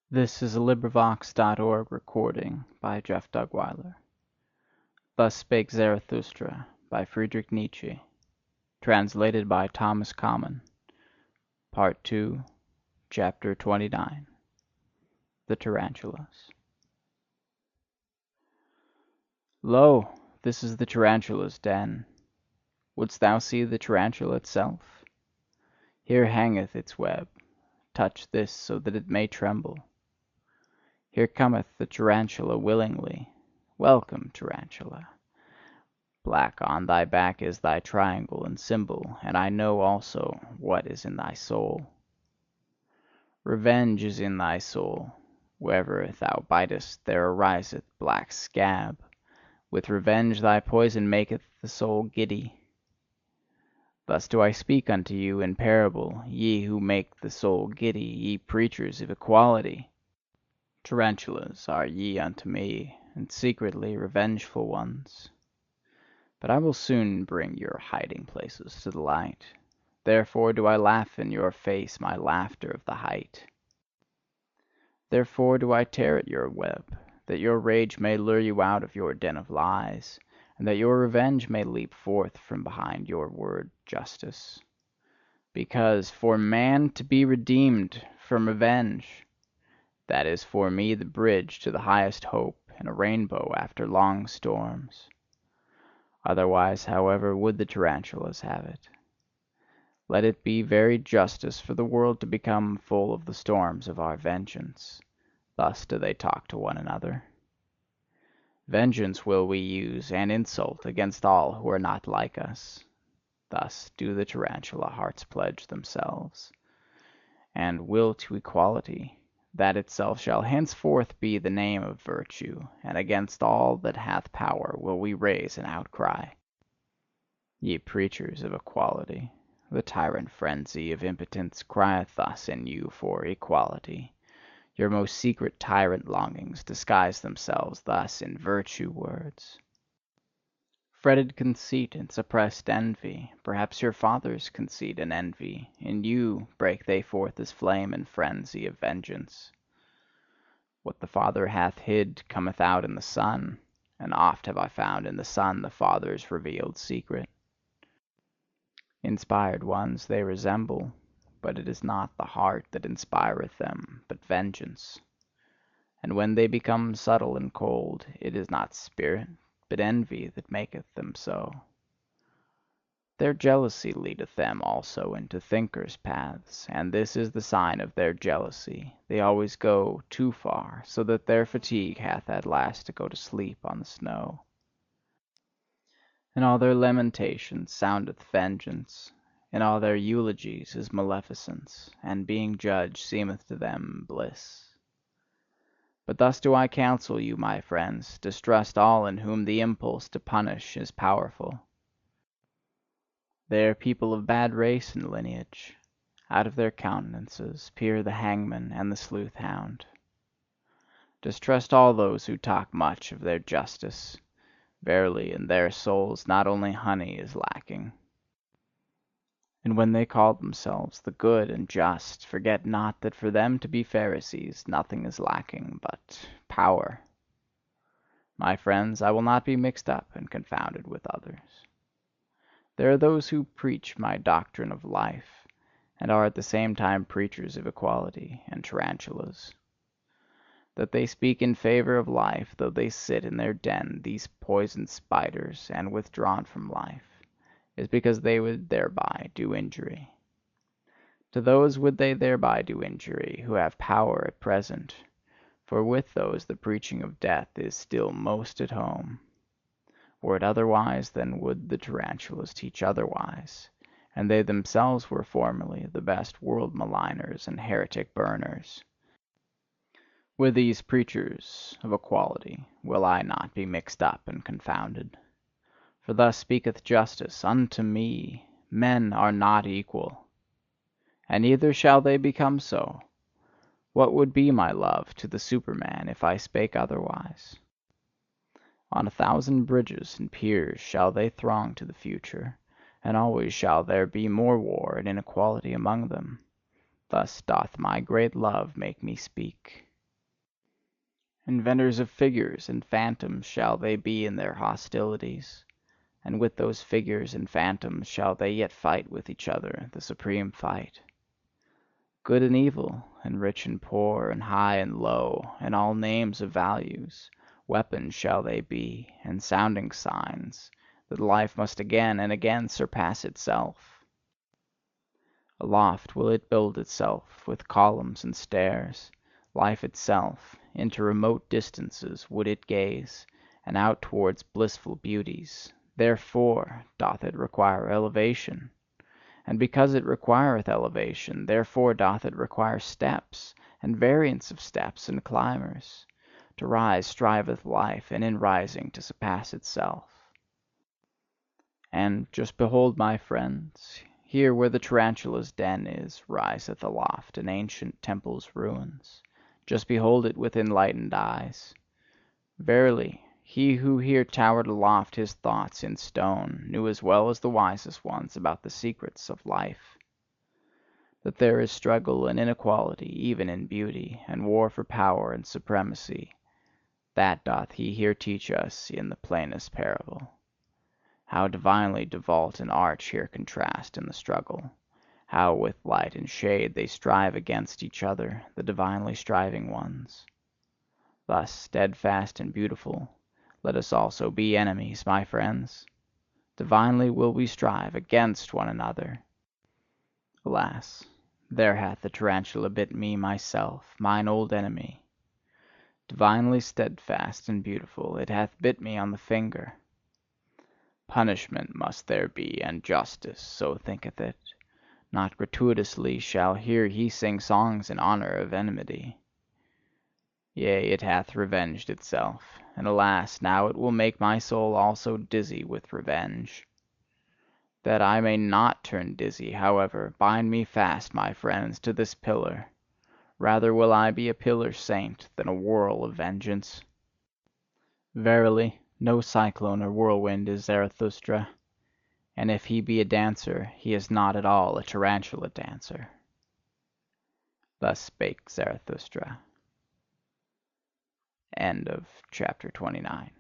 This is a Librivox.org recording by Jeff Dugweiler. Thus Spake Zarathustra by Friedrich Nietzsche. Translated by Thomas Common. Part 2, Chapter 29. The Tarantulas. Lo, this is the tarantula's den. Wouldst thou see the tarantula itself? Here hangeth its web. Touch this so that it may tremble. Here cometh the tarantula willingly. Welcome, tarantula. Black on thy back is thy triangle and symbol, and I know also what is in thy soul. Revenge is in thy soul. Wherever thou bitest, there ariseth black scab. With revenge thy poison maketh the soul giddy. Thus do I speak unto you in parable, ye who make the soul giddy, ye preachers of equality. Tarantulas are ye unto me, and secretly revengeful ones. But I will soon bring your hiding places to the light. Therefore do I laugh in your face my laughter of the height. Therefore do I tear at your web, that your rage may lure you out of your den of lies, and that your revenge may leap forth from behind your word justice. Because for man to be redeemed from revenge, that is for me the bridge to the highest hope and a rainbow after long storms. Otherwise, however, would the tarantulas have it. Let it be very justice for the world to become full of the storms of our vengeance. Thus do they talk to one another. Vengeance will we use, and insult against all who are not like us. Thus do the tarantula hearts pledge themselves, and will to equality. That itself shall henceforth be the name of virtue, and against all that hath power will we raise an outcry. Ye preachers of equality, the tyrant frenzy of impotence crieth thus in you for equality. Your most secret tyrant longings disguise themselves thus in virtue words. Fretted conceit and suppressed envy, perhaps your father's conceit and envy, in you break they forth as flame and frenzy of vengeance. What the father hath hid cometh out in the son, and oft have I found in the son the father's revealed secret. Inspired ones they resemble, but it is not the heart that inspireth them, but vengeance. And when they become subtle and cold, it is not spirit, but envy that maketh them so. Their jealousy leadeth them also into thinkers' paths, and this is the sign of their jealousy: they always go too far, so that their fatigue hath at last to go to sleep on the snow. In all their lamentations soundeth vengeance, in all their eulogies is maleficence, and being judged seemeth to them bliss. But thus do I counsel you, my friends, distrust all in whom the impulse to punish is powerful. They are people of bad race and lineage. Out of their countenances peer the hangman and the sleuth-hound. Distrust all those who talk much of their justice. Verily, in their souls not only honey is lacking. And when they call themselves the good and just, forget not that for them to be Pharisees nothing is lacking but power. My friends, I will not be mixed up and confounded with others. There are those who preach my doctrine of life, and are at the same time preachers of equality, and tarantulas. That they speak in favour of life, though they sit in their den, these poisoned spiders, and withdrawn from life, is because they would thereby do injury. To those would they thereby do injury who have power at present, for with those the preaching of death is still most at home. Were it otherwise, then would the tarantulas teach otherwise, and they themselves were formerly the best world maligners and heretic burners. With these preachers of equality will I not be mixed up and confounded. For thus speaketh justice unto me: men are not equal, and neither shall they become so. What would be my love to the Superman if I spake otherwise? On 1,000 bridges and piers shall they throng to the future, and always shall there be more war and inequality among them. Thus doth my great love make me speak. Inventors of figures and phantoms shall they be in their hostilities, and with those figures and phantoms shall they yet fight with each other the supreme fight. Good and evil, and rich and poor, and high and low, and all names of values, weapons shall they be, and sounding signs, that life must again and again surpass itself. Aloft will it build itself, with columns and stairs, life itself; into remote distances would it gaze, and out towards blissful beauties. Therefore doth it require elevation. And because it requireth elevation, therefore doth it require steps, and variance of steps and climbers. To rise striveth life, and in rising to surpass itself. And just behold, my friends, here where the tarantula's den is, riseth aloft an ancient temple's ruins. Just behold it with enlightened eyes. Verily, he who here towered aloft his thoughts in stone knew as well as the wisest ones about the secrets of life. That there is struggle and inequality even in beauty, and war for power and supremacy, that doth he here teach us in the plainest parable. How divinely do vault and arch here contrast in the struggle! How with light and shade they strive against each other, the divinely striving ones! Thus steadfast and beautiful, let us also be enemies, my friends! Divinely will we strive against one another! Alas, there hath the tarantula bit me myself, mine old enemy. Divinely steadfast and beautiful, it hath bit me on the finger. Punishment must there be, and justice, so thinketh it. Not gratuitously shall here he sing songs in honour of enmity. Yea, it hath revenged itself, and alas, now it will make my soul also dizzy with revenge. That I may not turn dizzy, however, bind me fast, my friends, to this pillar. Rather will I be a pillar saint than a whirl of vengeance. Verily, no cyclone or whirlwind is Zarathustra, and if he be a dancer, he is not at all a tarantula dancer. Thus spake Zarathustra. End of chapter 29.